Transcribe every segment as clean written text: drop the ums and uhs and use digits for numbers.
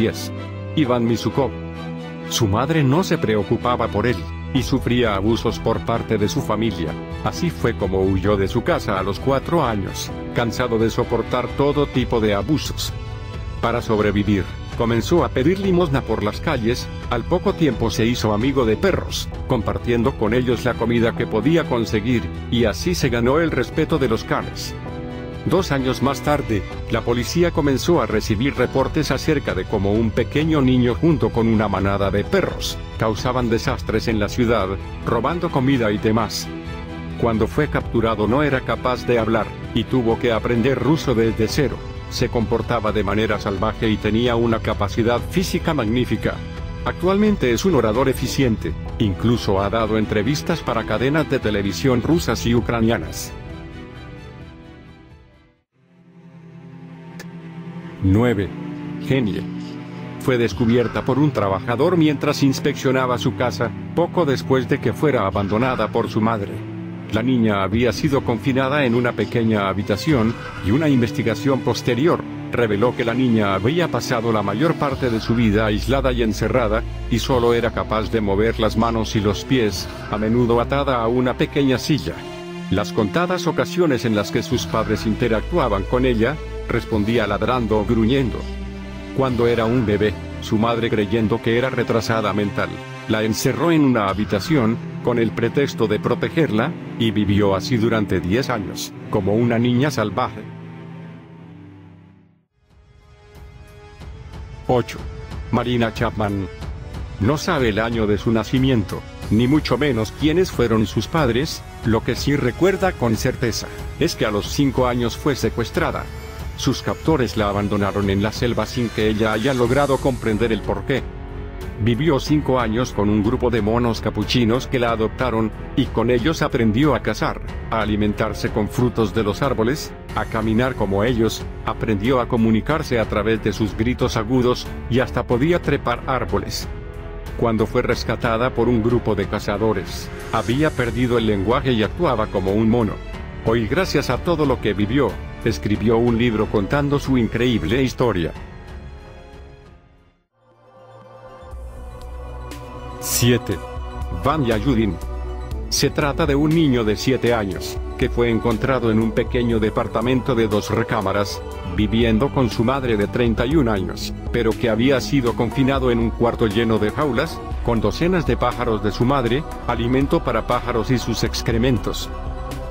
2010. Iván Misukov. Su madre no se preocupaba por él, y sufría abusos por parte de su familia. Así fue como huyó de su casa a los 4 años, cansado de soportar todo tipo de abusos. Para sobrevivir, comenzó a pedir limosna por las calles. Al poco tiempo se hizo amigo de perros, compartiendo con ellos la comida que podía conseguir, y así se ganó el respeto de los canes. 2 años más tarde, la policía comenzó a recibir reportes acerca de cómo un pequeño niño junto con una manada de perros causaban desastres en la ciudad, robando comida y demás. Cuando fue capturado no era capaz de hablar, y tuvo que aprender ruso desde cero. Se comportaba de manera salvaje y tenía una capacidad física magnífica. Actualmente es un orador eficiente, incluso ha dado entrevistas para cadenas de televisión rusas y ucranianas. 9. Genie. Fue descubierta por un trabajador mientras inspeccionaba su casa, poco después de que fuera abandonada por su madre. La niña había sido confinada en una pequeña habitación, y una investigación posterior reveló que la niña había pasado la mayor parte de su vida aislada y encerrada, y solo era capaz de mover las manos y los pies, a menudo atada a una pequeña silla. Las contadas ocasiones en las que sus padres interactuaban con ella, respondía ladrando o gruñendo. Cuando era un bebé, su madre, creyendo que era retrasada mental, la encerró en una habitación, con el pretexto de protegerla, y vivió así durante 10 años, como una niña salvaje. 8. Marina Chapman. No sabe el año de su nacimiento, ni mucho menos quiénes fueron sus padres. Lo que sí recuerda con certeza, es que a los 5 años fue secuestrada. Sus captores la abandonaron en la selva sin que ella haya logrado comprender el porqué. Vivió 5 años con un grupo de monos capuchinos que la adoptaron, y con ellos aprendió a cazar, a alimentarse con frutos de los árboles, a caminar como ellos, aprendió a comunicarse a través de sus gritos agudos, y hasta podía trepar árboles. Cuando fue rescatada por un grupo de cazadores, había perdido el lenguaje y actuaba como un mono. Hoy, gracias a todo lo que vivió, escribió un libro contando su increíble historia. 7. Vanya Yudin. Se trata de un niño de 7 años, que fue encontrado en un pequeño departamento de 2 recámaras, viviendo con su madre de 31 años, pero que había sido confinado en un cuarto lleno de jaulas, con docenas de pájaros de su madre, alimento para pájaros y sus excrementos.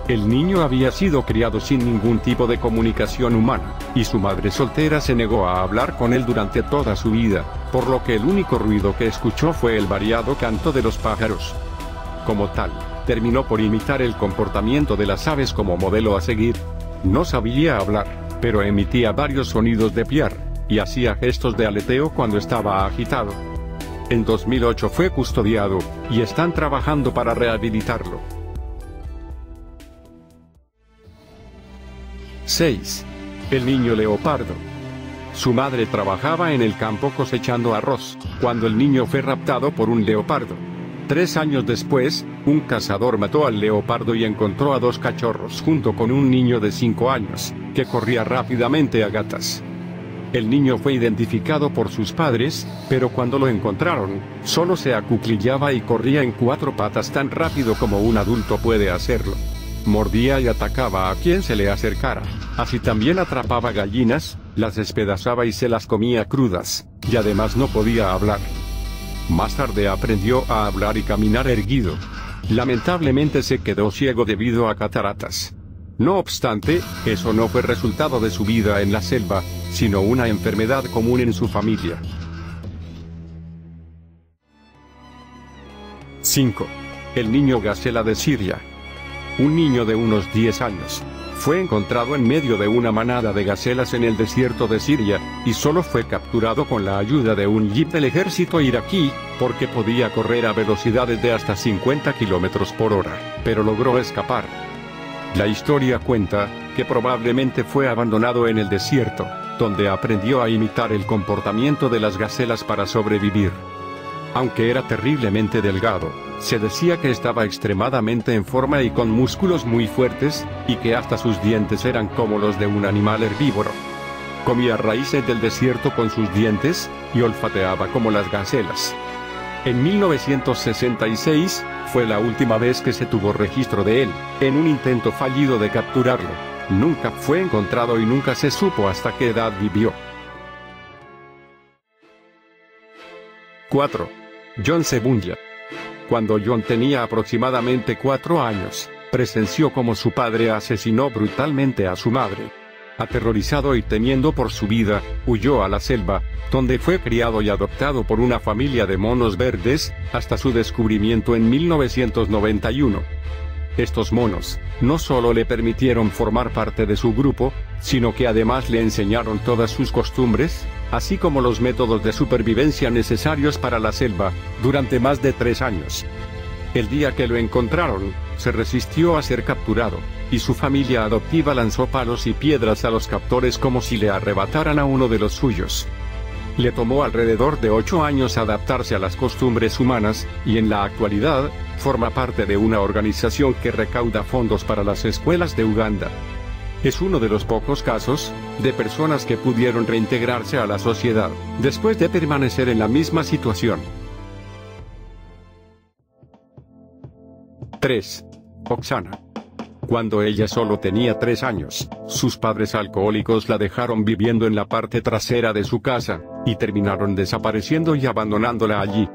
El niño había sido criado sin ningún tipo de comunicación humana, y su madre soltera se negó a hablar con él durante toda su vida, por lo que el único ruido que escuchó fue el variado canto de los pájaros. Como tal, terminó por imitar el comportamiento de las aves como modelo a seguir. No sabía hablar, pero emitía varios sonidos de piar, y hacía gestos de aleteo cuando estaba agitado. En 2008 fue custodiado, y están trabajando para rehabilitarlo. 6. El niño leopardo. Su madre trabajaba en el campo cosechando arroz, cuando el niño fue raptado por un leopardo. 3 años después, un cazador mató al leopardo y encontró a 2 cachorros junto con un niño de 5 años, que corría rápidamente a gatas. El niño fue identificado por sus padres, pero cuando lo encontraron, solo se acuclillaba y corría en 4 patas tan rápido como un adulto puede hacerlo. Mordía y atacaba a quien se le acercara. Así también atrapaba gallinas, las despedazaba y se las comía crudas, y además no podía hablar. Más tarde aprendió a hablar y caminar erguido. Lamentablemente se quedó ciego debido a cataratas. No obstante, eso no fue resultado de su vida en la selva, sino una enfermedad común en su familia. 5. El niño gacela de Siria. Un niño de unos 10 años fue encontrado en medio de una manada de gacelas en el desierto de Siria, y solo fue capturado con la ayuda de un jeep del ejército iraquí, porque podía correr a velocidades de hasta 50 km por hora, pero logró escapar. La historia cuenta que probablemente fue abandonado en el desierto, donde aprendió a imitar el comportamiento de las gacelas para sobrevivir. Aunque era terriblemente delgado, se decía que estaba extremadamente en forma y con músculos muy fuertes, y que hasta sus dientes eran como los de un animal herbívoro. comía raíces del desierto con sus dientes, y olfateaba como las gacelas. En 1966, fue la última vez que se tuvo registro de él, en un intento fallido de capturarlo. Nunca fue encontrado y nunca se supo hasta qué edad vivió. 4. John Sebunya. Cuando John tenía aproximadamente 4 años, presenció cómo su padre asesinó brutalmente a su madre. Aterrorizado y temiendo por su vida, huyó a la selva, donde fue criado y adoptado por una familia de monos verdes, hasta su descubrimiento en 1991. Estos monos, no solo le permitieron formar parte de su grupo, sino que además le enseñaron todas sus costumbres, así como los métodos de supervivencia necesarios para la selva, durante más de 3 años. El día que lo encontraron, se resistió a ser capturado, y su familia adoptiva lanzó palos y piedras a los captores como si le arrebataran a uno de los suyos. Le tomó alrededor de 8 años adaptarse a las costumbres humanas, y en la actualidad, forma parte de una organización que recauda fondos para las escuelas de Uganda. Es uno de los pocos casos de personas que pudieron reintegrarse a la sociedad, después de permanecer en la misma situación. 3. Oksana. Cuando ella solo tenía 3 años, sus padres alcohólicos la dejaron viviendo en la parte trasera de su casa, y terminaron desapareciendo y abandonándola allí.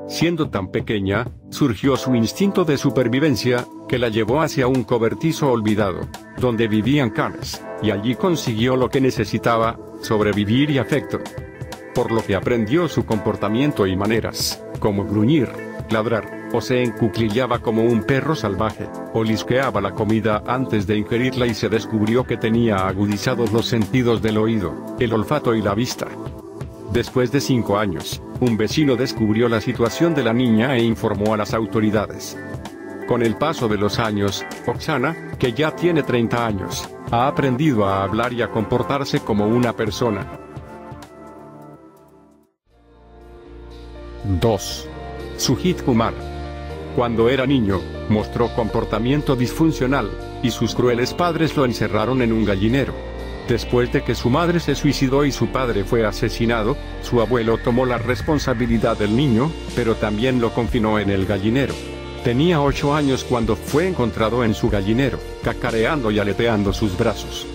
Siendo tan pequeña, surgió su instinto de supervivencia, que la llevó hacia un cobertizo olvidado, donde vivían canes, y allí consiguió lo que necesitaba: sobrevivir y afecto. Por lo que aprendió su comportamiento y maneras, como gruñir, ladrar, o se encuclillaba como un perro salvaje, o lisqueaba la comida antes de ingerirla, y se descubrió que tenía agudizados los sentidos del oído, el olfato y la vista. Después de 5 años, un vecino descubrió la situación de la niña e informó a las autoridades. Con el paso de los años, Oksana, que ya tiene 30 años, ha aprendido a hablar y a comportarse como una persona. 2. Sujit Kumar. Cuando era niño, mostró comportamiento disfuncional, y sus crueles padres lo encerraron en un gallinero. Después de que su madre se suicidó y su padre fue asesinado, su abuelo tomó la responsabilidad del niño, pero también lo confinó en el gallinero. Tenía 8 años cuando fue encontrado en su gallinero, cacareando y aleteando sus brazos.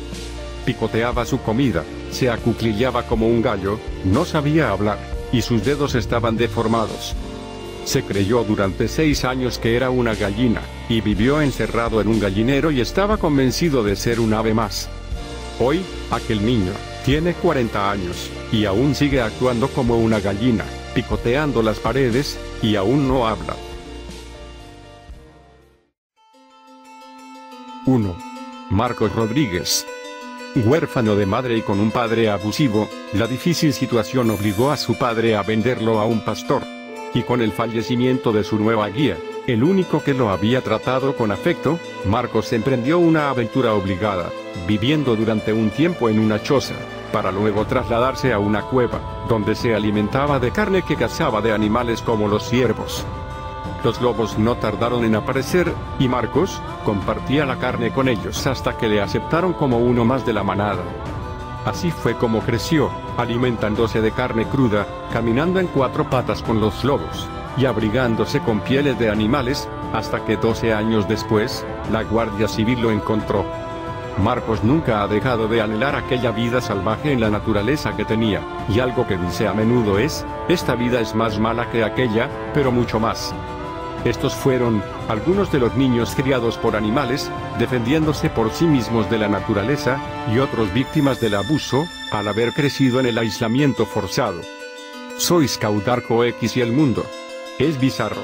Picoteaba su comida, se acuclillaba como un gallo, no sabía hablar, y sus dedos estaban deformados. Se creyó durante 6 años que era una gallina, y vivió encerrado en un gallinero y estaba convencido de ser un ave más. Hoy, aquel niño tiene 40 años, y aún sigue actuando como una gallina, picoteando las paredes, y aún no habla. 1. Marcos Rodríguez. Huérfano de madre y con un padre abusivo, la difícil situación obligó a su padre a venderlo a un pastor. Y con el fallecimiento de su nueva guía, el único que lo había tratado con afecto, Marcos emprendió una aventura obligada, viviendo durante un tiempo en una choza, para luego trasladarse a una cueva, donde se alimentaba de carne que cazaba de animales como los ciervos. Los lobos no tardaron en aparecer, y Marcos compartía la carne con ellos hasta que le aceptaron como uno más de la manada. Así fue como creció, alimentándose de carne cruda, caminando en 4 patas con los lobos, y abrigándose con pieles de animales, hasta que 12 años después, la Guardia Civil lo encontró. Marcos nunca ha dejado de anhelar aquella vida salvaje en la naturaleza que tenía, y algo que dice a menudo es: esta vida es más mala que aquella, pero mucho más. Estos fueron algunos de los niños criados por animales, defendiéndose por sí mismos de la naturaleza, y otros víctimas del abuso, al haber crecido en el aislamiento forzado. Soy Caudarco X y el mundo es bizarro.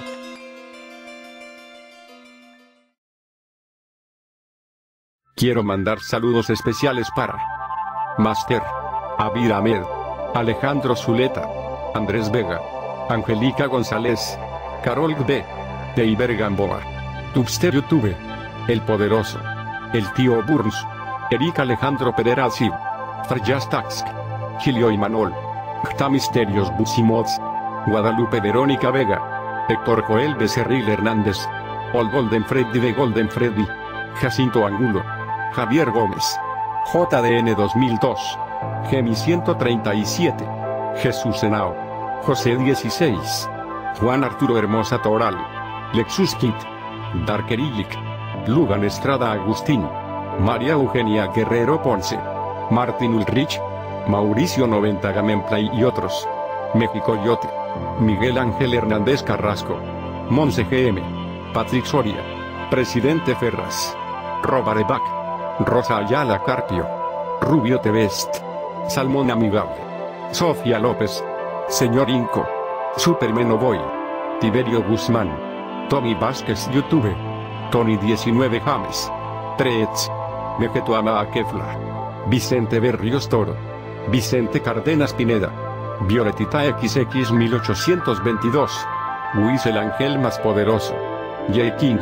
Quiero mandar saludos especiales para Master Abir Ahmed, Alejandro Zuleta, Andrés Vega, Angélica González, Carol B. Deiber Gamboa, Tubster YouTube, El Poderoso, El Tío Burns, Eric Alejandro Pederazzi, Farjastax, Gilio Imanol, Gta Misterios Busimods, Guadalupe Verónica Vega, Héctor Joel Becerril Hernández, Old Golden Freddy de Golden Freddy, Jacinto Angulo, Javier Gómez, JDN 2002. Gemi 137. Jesús Henao. José 16. Juan Arturo Hermosa Toral. Lexus Kit. Darkerilic. Lugan Estrada Agustín. María Eugenia Guerrero Ponce. Martín Ulrich. Mauricio 90 Gamenplay y otros. México Yote. Miguel Ángel Hernández Carrasco. Monse GM. Patrick Soria. Presidente Ferraz. Robarebac. Rosa Ayala Carpio. Rubio Tevest. Salmón Amigable. Sofía López. Señor Inco. Superman Boy. Tiberio Guzmán. Tommy Vázquez YouTube. Tony 19 James. Treets. Vegetuama Keflar. Vicente Berrios Toro. Vicente Cárdenas Pineda. Violetita XX 1822. Luis el Ángel Más Poderoso. J. King.